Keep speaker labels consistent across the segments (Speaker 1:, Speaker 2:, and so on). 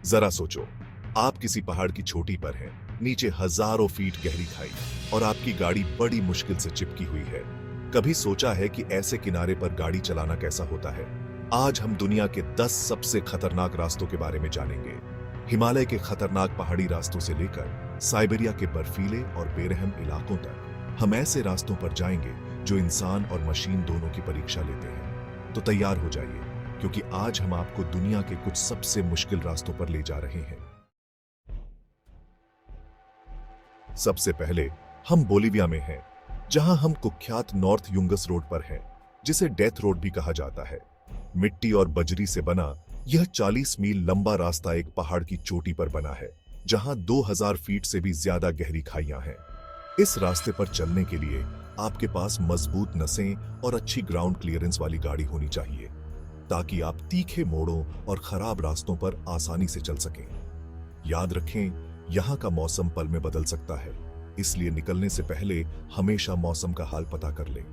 Speaker 1: जरा सोचो, आप किसी पहाड़ की चोटी पर हैं, नीचे हजारों फीट गहरी खाई और आपकी गाड़ी बड़ी मुश्किल से चिपकी हुई है। कभी सोचा है कि ऐसे किनारे पर गाड़ी चलाना कैसा होता है? आज हम दुनिया के 10 सबसे खतरनाक रास्तों के बारे में जानेंगे। हिमालय के खतरनाक पहाड़ी रास्तों से लेकर साइबेरिया के बर्फीले और बेरहम इलाकों तक हम ऐसे रास्तों पर जाएंगे जो इंसान और मशीन दोनों की परीक्षा लेते हैं। तो तैयार हो जाइए, क्योंकि आज हम आपको दुनिया के कुछ सबसे मुश्किल रास्तों पर ले जा रहे हैं। सबसे पहले हम बोलिविया में हैं, जहां हम कुख्यात नॉर्थ युंगस रोड पर हैं, जिसे डेथ रोड भी कहा जाता है। मिट्टी और बजरी से बना यह 40 मील लंबा रास्ता एक पहाड़ की चोटी पर बना है, जहां 2000 फीट से भी ज्यादा गहरी खाइयां हैं। इस रास्ते पर चलने के लिए आपके पास मजबूत नसें और अच्छी ग्राउंड क्लियरेंस वाली गाड़ी होनी चाहिए, ताकि आप तीखे मोड़ों और खराब रास्तों पर आसानी से चल सकें। याद रखें, यहाँ का मौसम पल में बदल सकता है, इसलिए निकलने से पहले हमेशा मौसम का हाल पता कर लें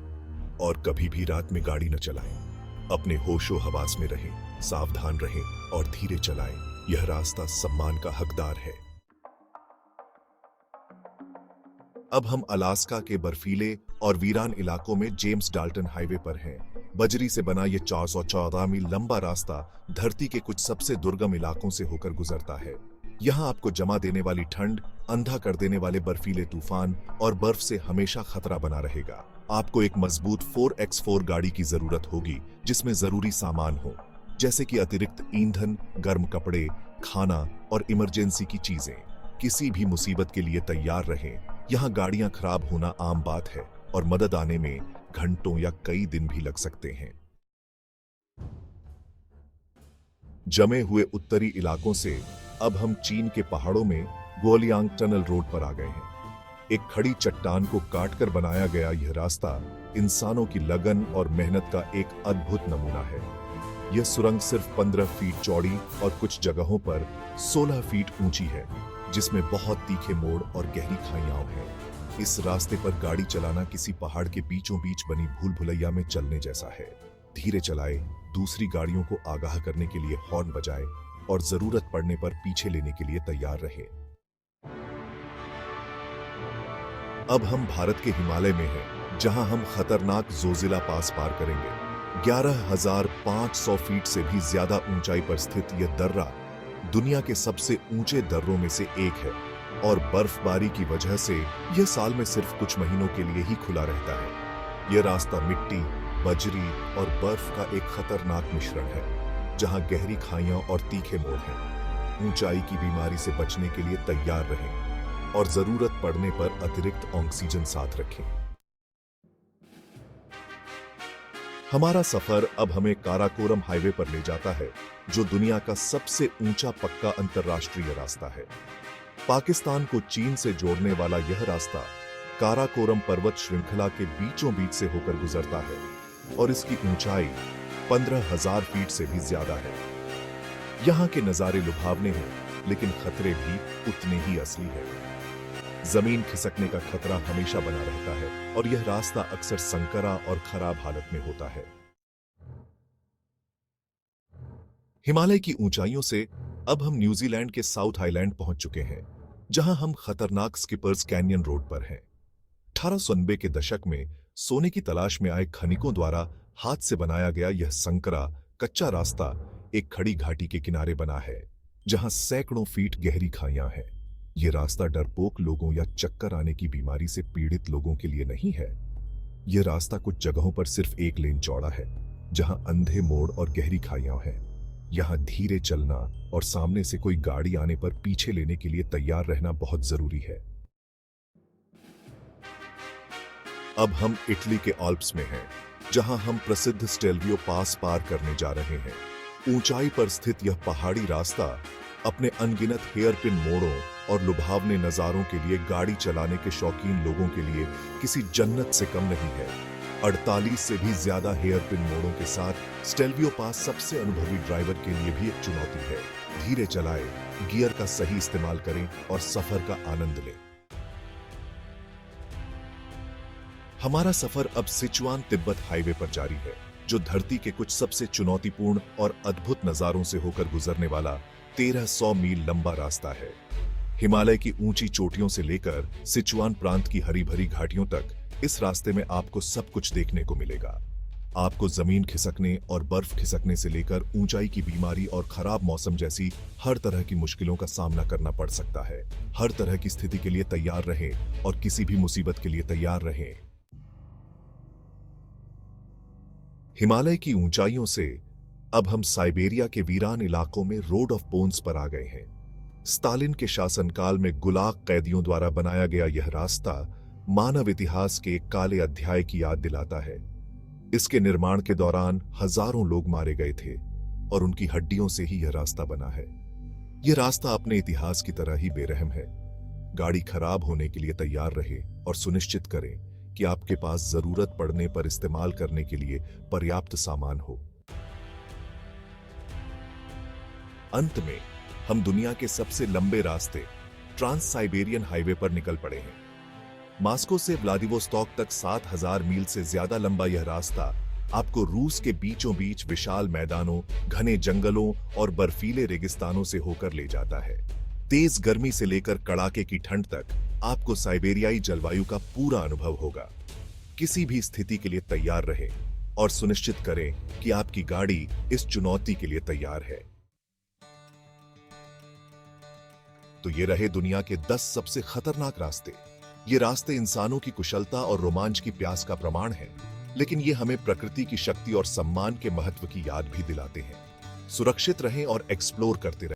Speaker 1: और कभी भी रात में गाड़ी न चलाएं। अपने होशो हवास में रहें, सावधान रहें और धीरे चलाएं। यह रास्ता सम्मान का हकदार है। अब हम अलास्का के बर्फीले और वीरान इलाकों में जेम्स डाल्टन हाईवे पर हैं। बजरी से बना यह 414 मील लंबा रास्ता धरती के कुछ सबसे दुर्गम इलाकों से होकर गुजरता है। यहाँ आपको जमा देने वाली ठंड, अंधा कर देने वाले बर्फीले तूफान और बर्फ से हमेशा खतरा बना रहेगा। आपको एक मजबूत 4x4 गाड़ी की जरूरत होगी, जिसमें जरूरी सामान हो, जैसे कि अतिरिक्त ईंधन, गर्म कपड़े, खाना और इमरजेंसी की चीजें। किसी भी मुसीबत के लिए तैयार रहें। यहाँ गाड़ियां खराब होना आम बात है और मदद आने में घंटों या कई दिन भी लग सकते हैं। जमे हुए उत्तरी इलाकों से अब हम चीन के पहाड़ों में गोलियांग टनल रोड पर आ गए हैं। एक खड़ी चट्टान को काटकर बनाया गया यह रास्ता इंसानों की लगन और मेहनत का एक अद्भुत नमूना है। यह सुरंग सिर्फ 15 फीट चौड़ी और कुछ जगहों पर 16 फीट ऊंची है, जिसमें बहुत तीखे मोड़ और गहरी खाइयां हैं। इस रास्ते पर गाड़ी चलाना किसी पहाड़ के बीचों बीच बनी भूल भुलैया में चलने जैसा है। धीरे चलाएं, दूसरी गाड़ियों को आगाह करने के लिए हॉर्न बजाएं और जरूरत पड़ने पर पीछे लेने के लिए तैयार रहें। अब हम भारत के हिमालय में हैं, जहां हम खतरनाक जोजिला पास पार करेंगे। 11,500 फीट से भी ज्यादा ऊंचाई पर स्थित यह दर्रा दुनिया के सबसे ऊंचे दर्रों में से एक है और बर्फबारी की वजह से यह साल में सिर्फ कुछ महीनों के लिए ही खुला रहता है। यह रास्ता मिट्टी, बजरी और बर्फ का एक खतरनाक मिश्रण है, जहां गहरी खाइयां और तीखे मोड़ हैं। ऊंचाई की बीमारी से बचने के लिए तैयार रहें और जरूरत पड़ने पर अतिरिक्त ऑक्सीजन साथ रखें। हमारा सफर अब हमें काराकोरम हाईवे पर ले जाता है, जो दुनिया का सबसे ऊंचा पक्का अंतरराष्ट्रीय रास्ता है। पाकिस्तान को चीन से जोड़ने वाला यह रास्ता काराकोरम पर्वत श्रृंखला के बीचों बीच से होकर गुजरता है और इसकी ऊंचाई 15,000 फीट से भी ज्यादा है। यहाँ के नजारे लुभावने हैं, लेकिन खतरे भी उतने ही असली हैं। जमीन खिसकने का खतरा हमेशा बना रहता है और यह रास्ता अक्सर संकरा और खराब हालत में होता है। हिमालय की ऊंचाइयों से अब हम न्यूजीलैंड के साउथ आइलैंड पहुंच चुके हैं, जहां हम खतरनाक स्किपर्स कैनियन रोड पर हैं। 1890 के दशक में सोने की तलाश में आए खनिकों द्वारा हाथ से बनाया गया यह संकरा कच्चा रास्ता एक खड़ी घाटी के किनारे बना है, जहां सैकड़ों फीट गहरी खाइयां हैं। यह रास्ता डरपोक लोगों या चक्कर आने की बीमारी से पीड़ित लोगों के लिए नहीं है। यह रास्ता कुछ जगहों पर सिर्फ एक लेन चौड़ा है, जहां अंधे मोड़ और गहरी खाइयां हैं। यहां धीरे चलना और सामने से कोई गाड़ी आने पर पीछे लेने के लिए तैयार रहना बहुत जरूरी है। अब हम इटली के आल्प्स में हैं, जहां हम प्रसिद्ध स्टेल्वियो पास पार करने जा रहे हैं। ऊंचाई पर स्थित यह पहाड़ी रास्ता अपने अनगिनत हेयरपिन मोड़ों और लुभावने नजारों के लिए गाड़ी चलाने के शौकीन लोगों के लिए किसी जन्नत से कम नहीं है। 48 से भी ज्यादा हेयरपिन मोड़ों के साथ स्टेल्वियो पास सबसे अनुभवी ड्राइवर के लिए भी एक चुनौती है। धीरे चलाएं, गियर का सही इस्तेमाल करें और सफर का आनंद लें। हमारा सफर अब सिचुआन तिब्बत हाईवे पर जारी है, जो धरती के कुछ सबसे चुनौतीपूर्ण और अद्भुत नजारों से होकर गुजरने वाला 1300 मील लंबा रास्ता है। हिमालय की ऊंची चोटियों से लेकर सिचुआन प्रांत की हरी भरी घाटियों तक इस रास्ते में आपको सब कुछ देखने को मिलेगा। आपको जमीन खिसकने और बर्फ खिसकने से लेकर ऊंचाई की बीमारी और खराब मौसम जैसी हर तरह की मुश्किलों का सामना करना पड़ सकता है। हर तरह की स्थिति के लिए तैयार रहें और किसी भी मुसीबत के लिए तैयार रहें। हिमालय की ऊंचाइयों से अब हम साइबेरिया के वीरान इलाकों में रोड ऑफ बोन्स पर आ गए हैं। स्टालिन के शासनकाल में गुलाग कैदियों द्वारा बनाया गया यह रास्ता मानव इतिहास के एक काले अध्याय की याद दिलाता है। इसके निर्माण के दौरान हजारों लोग मारे गए थे और उनकी हड्डियों से ही यह रास्ता बना है। यह रास्ता अपने इतिहास की तरह ही बेरहम है। गाड़ी खराब होने के लिए तैयार रहे और सुनिश्चित करें कि आपके पास जरूरत पड़ने पर इस्तेमाल करने के लिए पर्याप्त सामान हो। अंत में हम दुनिया के सबसे लंबे रास्ते ट्रांस साइबेरियन हाईवे पर निकल पड़े हैं। मास्को से व्लादिवोस्तोक तक 7000 मील से ज्यादा लंबा यह रास्ता आपको रूस के बीचों बीच विशाल मैदानों, घने जंगलों और बर्फीले रेगिस्तानों से होकर ले जाता है। तेज गर्मी से लेकर कड़ाके की ठंड तक आपको साइबेरियाई जलवायु का पूरा अनुभव होगा। किसी भी स्थिति के लिए तैयार रहें और सुनिश्चित करें कि आपकी गाड़ी इस चुनौती के लिए तैयार है। तो ये रहे दुनिया के 10 सबसे खतरनाक रास्ते। ये रास्ते इंसानों की कुशलता और रोमांच की प्यास का प्रमाण है, लेकिन ये हमें प्रकृति की शक्ति और सम्मान के महत्व की याद भी दिलाते हैं। सुरक्षित रहें और एक्सप्लोर करते रहें।